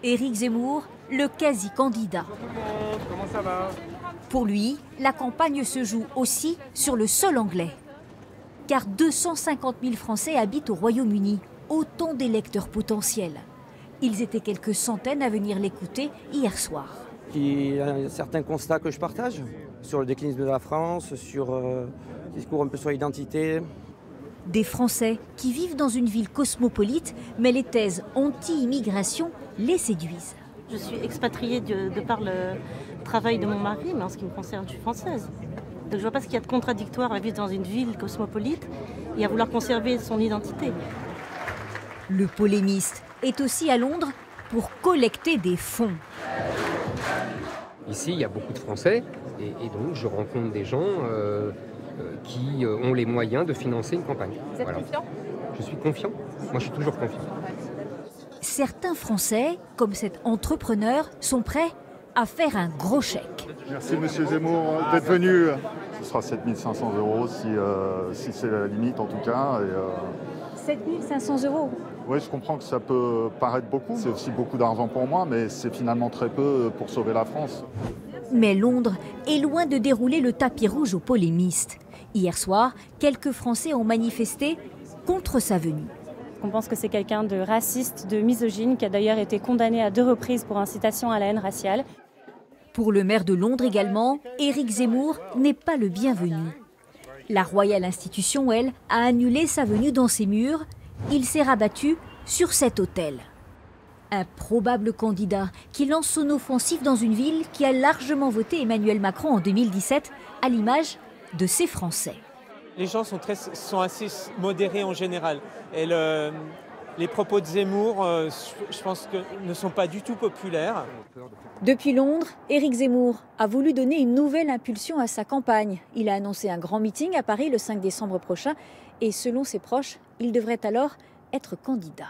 Éric Zemmour, le quasi-candidat. Comment ça va? Pour lui, la campagne se joue aussi sur le sol anglais. Car 250 000 Français habitent au Royaume-Uni, autant d'électeurs potentiels. Ils étaient quelques centaines à venir l'écouter hier soir. Il y a certains constats que je partage sur le déclinisme de la France, sur le discours un peu sur l'identité. Des Français qui vivent dans une ville cosmopolite, mais les thèses anti-immigration les séduisent. Je suis expatriée de par le travail de mon mari, mais en ce qui me concerne, je suis française. Donc je ne vois pas ce qu'il y a de contradictoire à vivre dans une ville cosmopolite et à vouloir conserver son identité. Le polémiste est aussi à Londres pour collecter des fonds. Ici, il y a beaucoup de Français et donc je rencontre des gens qui ont les moyens de financer une campagne. Vous êtes confiant? Je suis confiant. Moi, je suis toujours confiant. Certains Français, comme cet entrepreneur, sont prêts à faire un gros chèque. Merci Monsieur Zemmour d'être venu. Ce sera 7 500 € si c'est la limite en tout cas. 7 500 €. Oui, je comprends que ça peut paraître beaucoup. C'est aussi beaucoup d'argent pour moi, mais c'est finalement très peu pour sauver la France. Mais Londres est loin de dérouler le tapis rouge aux polémistes. Hier soir, quelques Français ont manifesté contre sa venue. On pense que c'est quelqu'un de raciste, de misogyne, qui a d'ailleurs été condamné à 2 reprises pour incitation à la haine raciale. Pour le maire de Londres également, Éric Zemmour n'est pas le bienvenu. La Royal Institution, elle, a annulé sa venue dans ses murs. Il s'est rabattu sur cet hôtel. Un probable candidat qui lance son offensive dans une ville qui a largement voté Emmanuel Macron en 2017, à l'image de ses Français. Les gens sont assez modérés en général. Et les propos de Zemmour, je pense que ne sont pas du tout populaires. Depuis Londres, Éric Zemmour a voulu donner une nouvelle impulsion à sa campagne. Il a annoncé un grand meeting à Paris le 5 décembre prochain et selon ses proches, il devrait alors être candidat.